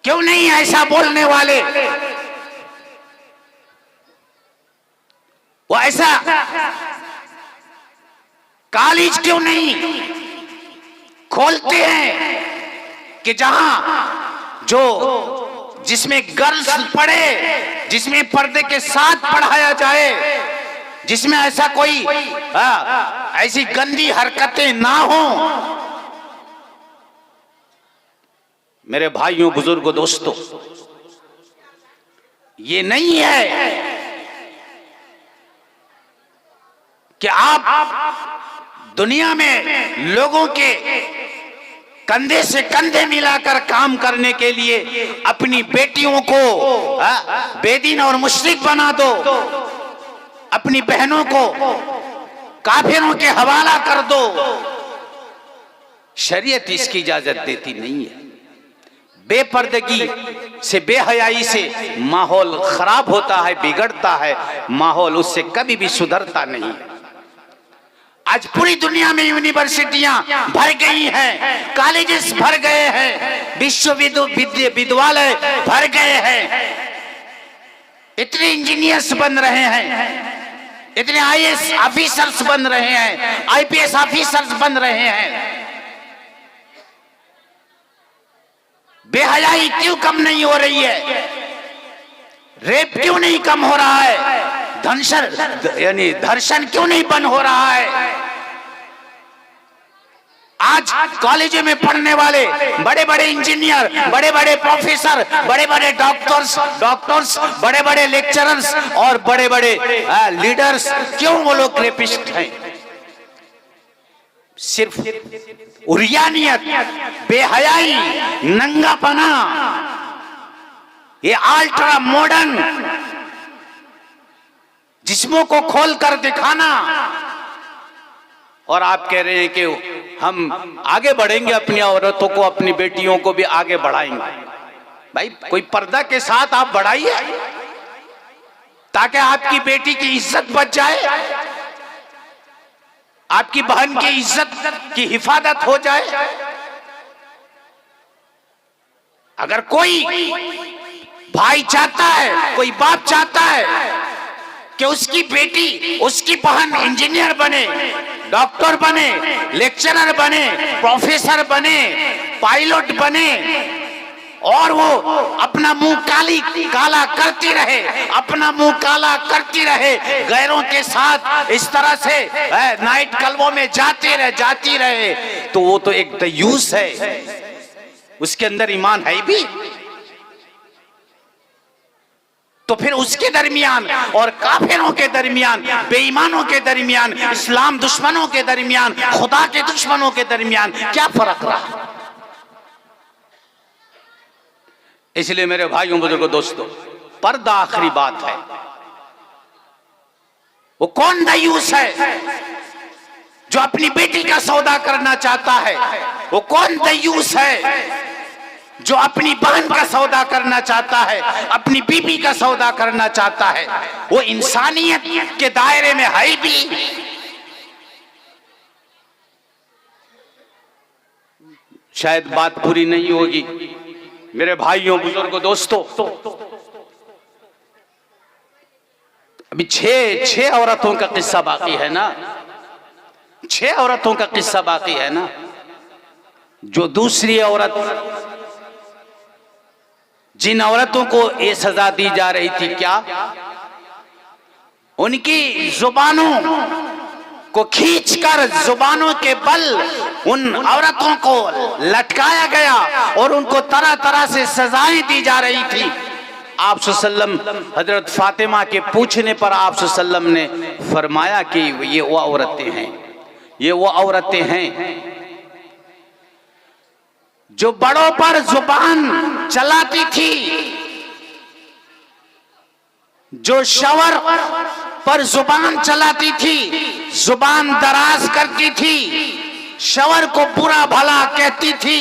क्यों नहीं ऐसा बोलने वाले? वो ऐसा कॉलेज क्यों नहीं खोलते हैं कि जहां जिसमें गर्ल्स पढ़े, जिसमें पर्दे के साथ पढ़ाया जाए, जिसमें ऐसा कोई ऐसी गंदी हरकतें ना हो। मेरे भाइयों, बुजुर्गों, दोस्तों, ये नहीं है कि आप दुनिया में लोगों के कंधे से कंधे मिलाकर काम करने के लिए अपनी बेटियों को बेदीन और मुशरिक बना दो, अपनी बहनों को काफिरों के हवाला कर दो। शरीयत इसकी इजाजत देती नहीं है। बेपर्दगी से, बेहयाई से माहौल खराब होता है, बिगड़ता है माहौल, उससे कभी भी सुधरता नहीं है। आज पूरी दुनिया में यूनिवर्सिटियां भर गई हैं, कॉलेजेस भर गए हैं, विश्वविद्यालय भर गए हैं। इतने इंजीनियर्स बन रहे हैं, इतने आईएएस ऑफिसर्स बन रहे हैं, आईपीएस ऑफिसर्स बन रहे हैं। बेहयाई क्यों कम नहीं हो रही है? रेप क्यों नहीं कम हो रहा है? धर्षण क्यों नहीं बंद हो रहा है? आज कॉलेजों में पढ़ने वाले बड़े बड़े इंजीनियर, बड़े बड़े प्रोफेसर, बड़े बड़े डॉक्टर्स, बड़े बड़े लेक्चरर्स और बड़े बड़े लीडर्स, क्यों वो लोग रेपिस्ट हैं? सिर्फ उरियानियत, बेहयाई, नंगापना, ये अल्ट्रा मॉडर्न जिस्मों को खोल कर दिखाना। और आप कह रहे हैं कि हम आगे बढ़ेंगे, अपनी औरतों को, अपनी बेटियों को भी आगे बढ़ाएंगे। भाई, कोई पर्दा के साथ आप बढ़ाइए ताकि आपकी बेटी की इज्जत बच जाए, आपकी बहन की इज्जत की हिफाजत हो जाए। अगर कोई भाई चाहता है, कोई बाप चाहता है कि उसकी बेटी, उसकी बहन इंजीनियर बने, डॉक्टर बने, लेक्चरर बने, प्रोफेसर बने, पायलट बने, और वो अपना मुंह काला करती रहे, अपना मुंह काला करती रहे, गैरों के साथ इस तरह से नाइट क्लबों में जाती रहे, तो वो तो एक दयूस है। उसके अंदर ईमान है भी? तो फिर उसके दरमियान और काफिरों के दरमियान, बेईमानों के दरमियान, इस्लाम दुश्मनों के दरमियान, खुदा के दुश्मनों के दरमियान क्या फर्क रहा? इसलिए मेरे भाइयों, बुजुर्गों, दोस्तों, पर्दा आखिरी बात है। वो कौन दयूस है जो अपनी बेटी का सौदा करना चाहता है? वो कौन दयूस है जो अपनी बहन का सौदा करना चाहता है, अपनी बीबी का सौदा करना चाहता है? वो इंसानियत के दायरे में है भी? शायद बात पूरी नहीं होगी मेरे भाइयों, बुजुर्गों, दोस्तों। अभी छह औरतों का किस्सा बाकी है ना, 6 औरतों का किस्सा बाकी है ना। जो दूसरी औरत, जिन औरतों को ये सजा दी जा रही थी, क्या उनकी जुबानों को खींचकर, जुबानों के बल उन औरतों को लटकाया गया और उनको तरह तरह से सजाएं दी जा रही थी। आप सल्लम हजरत फातिमा के पूछने पर आप सल्लम ने फरमाया कि ये वो औरतें हैं, ये वो औरतें हैं जो बड़ों पर जुबान चलाती थी, जो शवर पर जुबान चलाती थी, जुबान दराज करती थी, शवर को बुरा भला कहती थी,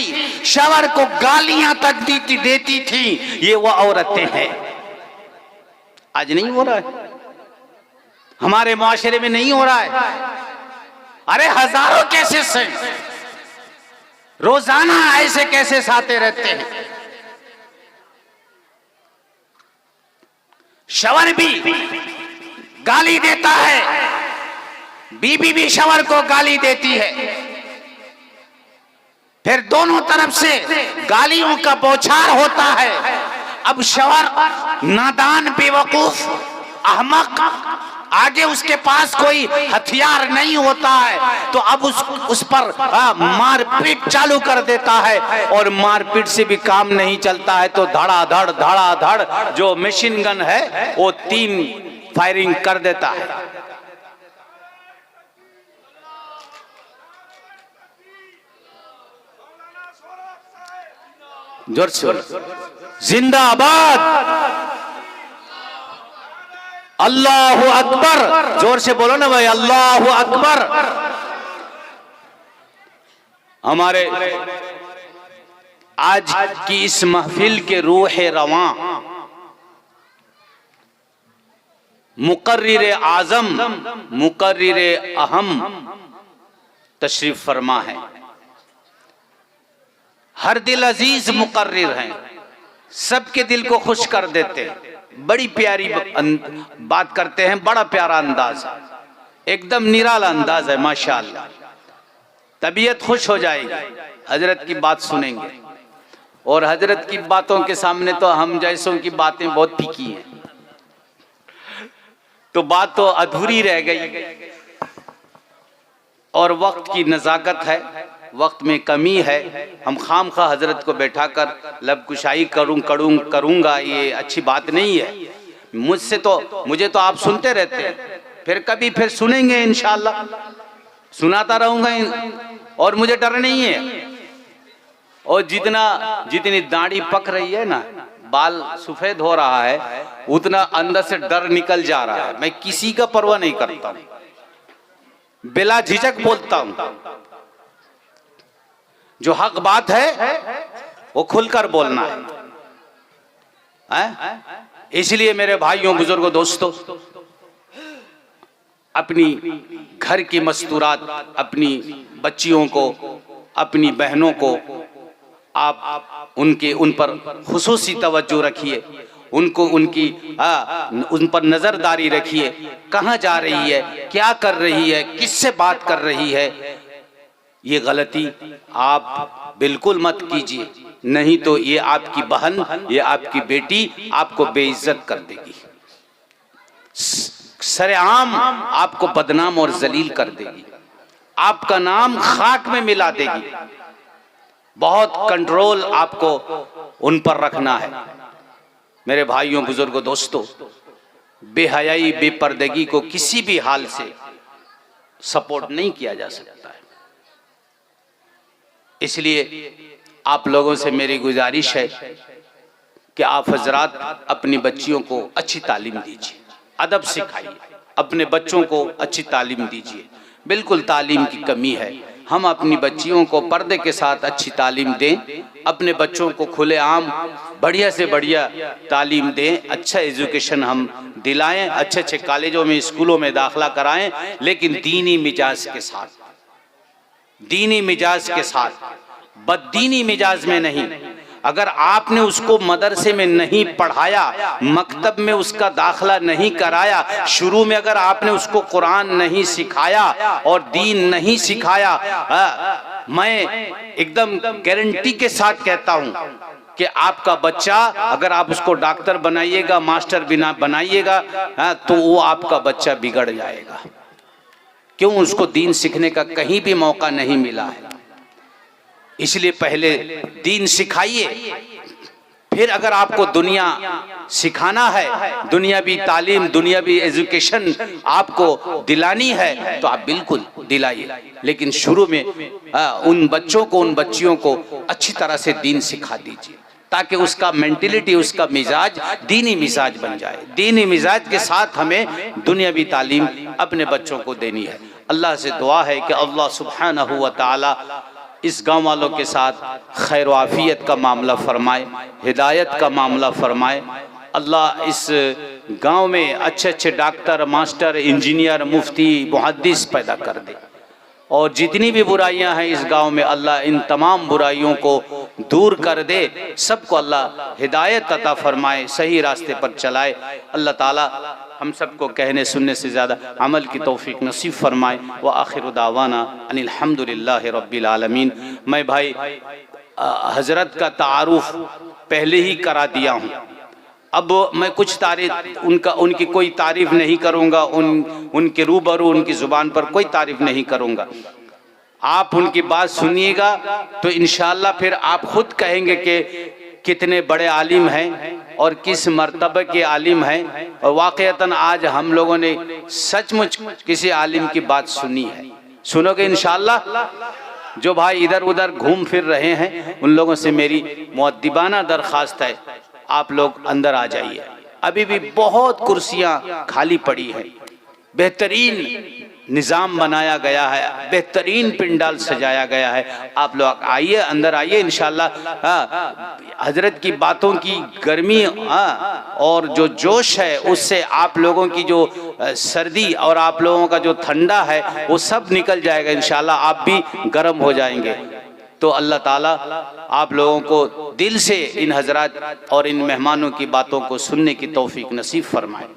शवर को गालियां तक देती थी। ये वो औरतें हैं। आज नहीं हो रहा है, हमारे माशरे में नहीं हो रहा है। अरे हजारों केसेस हैं, रोजाना ऐसे केसेस आते रहते हैं। शवर भी गाली देता है, बीबी भी शवर को गाली देती है। फिर दोनों तरफ से गालियों का बौछार होता है। अब शवर नादान, बेवकूफ, अहमक, आगे उसके पास कोई हथियार नहीं होता है, तो अब उस पर मारपीट चालू कर देता है। और मारपीट से भी काम नहीं चलता है तो धड़ाधड़ जो मशीन गन है वो 3 फायरिंग कर देता है। जोर से जिंदाबाद, अल्लाहु अकबर, जोर से बोलो ना भाई, अल्लाहु अकबर। हमारे आज की इस महफिल के रूह रवां मुकर्रिर आजम, मुकर्रिर अहम तशरीफ फरमा है। हर दिल अजीज मुकर्रिर हैं, सबके दिल को खुश कर देते हैं। बड़ी प्यारी बात करते हैं, बड़ा प्यारा अंदाज है, एकदम निराला अंदाज है माशाअल्लाह। तबीयत खुश हो जाएगी हजरत की बात सुनेंगे। और हजरत की बातों के सामने तो हम जैसों की बातें बहुत फीकी हैं, तो बात तो अधूरी रह गई। और वक्त की नज़ाकत है, वक्त में कमी है। हम खामखा हजरत को बैठाकर लबकुशाई करूंगा, ये अच्छी बात नहीं है। मुझे तो आप सुनते रहते हैं, फिर सुनेंगे इंशाअल्लाह, सुनाता रहूंगा और मुझे डर नहीं है। और जितनी दाढ़ी पक रही है ना, बाल सफेद हो रहा है, उतना अंदर से डर निकल जा रहा है। मैं किसी का परवाह नहीं करता, बिला झिझक बोलता हूं। जो हक बात है वो खुलकर बोलना है। इसलिए मेरे भाइयों, बुजुर्गों, दोस्तों, अपनी घर की मस्तूरात, अपनी बच्चियों को, अपनी बहनों को आप उन पर खुसूसी तवज्जो रखिए, उन पर नजरदारी रखिए। कहाँ जा रही है, क्या कर रही है, किससे बात कर रही है, ये गलती आप बिल्कुल मत कीजिए, नहीं तो ये आपकी बहन, ये आपकी बेटी आपको बेइज्जत कर देगी, सरेआम आपको बदनाम और जलील कर देगी, आपका नाम खाक में मिला देगी। बहुत कंट्रोल आपको उन पर रखना है। मेरे भाइयों, बुजुर्गों, दोस्तों, बेहयाई, बेपर्दगी को किसी भी हाल से सपोर्ट नहीं किया जा सकता है। इसलिए आप लोगों से मेरी गुजारिश है कि आप हजरात अपनी बच्चियों को अच्छी तालीम दीजिए, अदब सिखाइए, अपने बच्चों को अच्छी तालीम दीजिए। बिल्कुल तालीम की कमी है, हम अपनी बच्चियों को पर्दे के साथ अच्छी तालीम दें, अपने बच्चों को खुलेआम बढ़िया से बढ़िया तालीम दें, अच्छा एजुकेशन हम दिलाएं, अच्छे अच्छे कॉलेजों में, स्कूलों में दाखिला कराएं, लेकिन दीनी मिजाज के साथ, दीनी मिजाज के साथ, बददीनी मिजाज में नहीं। अगर आपने उसको मदरसे में नहीं पढ़ाया, मकतब में उसका दाखला नहीं कराया, शुरू में अगर आपने उसको कुरान नहीं सिखाया और दीन नहीं सिखाया, मैं एकदम गारंटी के साथ कहता हूं कि आपका बच्चा, अगर आप उसको डॉक्टर बनाइएगा, मास्टर बिना बनाइएगा, तो वो आपका बच्चा बिगड़ जाएगा। क्यों? उसको दीन सीखने का कहीं भी मौका नहीं मिला है। इसलिए पहले दीन सिखाइए, फिर अगर आपको दुनिया सिखाना है, दुनियावी तालीम, दुनियावी एजुकेशन आपको दिलानी है, तो आप बिल्कुल दिलाइए, लेकिन शुरू में उन बच्चों को, उन बच्चियों को अच्छी तरह से दीन सिखा दीजिए, ताकि उसका मेंटेलिटी, उसका मिजाज दीनी मिजाज बन जाए। दीनी मिजाज के साथ हमें दुनियावी तालीम अपने बच्चों को देनी है। अल्लाह से दुआ है कि अल्लाह सुब्हानहू व तआला इस गांव वालों के साथ खैर व आफियत का मामला फरमाए, हिदायत का मामला फरमाए। अल्लाह इस गांव में अच्छे अच्छे डॉक्टर, मास्टर, इंजीनियर, मुफ्ती, मुहद्दिस पैदा कर दे, और जितनी भी बुराइयां हैं इस गांव में, अल्लाह इन तमाम बुराइयों को दूर कर दे, सबको अल्लाह हिदायत अता फरमाए, सही रास्ते पर चलाए। अल्लाह ताला हम सबको कहने सुनने से ज़्यादा अमल की तौफीक नसीब फरमाए। व आखिर दावाना अनिल हम्दुलिल्लाहि रब्बिल आलमीन। मैं भाई हज़रत का तारुफ पहले ही करा दिया हूँ, अब मैं कुछ तारीफ उनकी कोई तारीफ़ नहीं करूँगा, उनके रूबरू उनकी ज़ुबान पर कोई तारीफ़ नहीं करूँगा। आप उनकी बात सुनिएगा तो इंशाअल्लाह फिर आप खुद कहेंगे कि कितने बड़े आलिम हैं और किस मर्तबे के आलिम हैं। और वाक़यतन आज हम लोगों ने सचमुच किसी आलिम की बात सुनी है। सुनोगे इंशाअल्लाह। जो भाई इधर उधर घूम फिर रहे हैं उन लोगों से मेरी मुअद्दिबाना दरख्वास्त है, आप लोग अंदर आ जाइए। अभी भी बहुत कुर्सियाँ खाली पड़ी हैं, बेहतरीन निज़ाम बनाया गया है, बेहतरीन पिंडाल सजाया गया है। आप लोग आइए, अंदर आइए इंशाअल्लाह। हजरत की बातों की गर्मी और जो जोश है उससे आप लोगों की जो सर्दी और आप लोगों का जो ठंडा है वो सब निकल जाएगा इंशाअल्लाह। आप भी गर्म हो जाएंगे। तो अल्लाह ताला आप लोगों को दिल से इन हजरात और इन मेहमानों की बातों को सुनने की तौफीक नसीब फरमाए।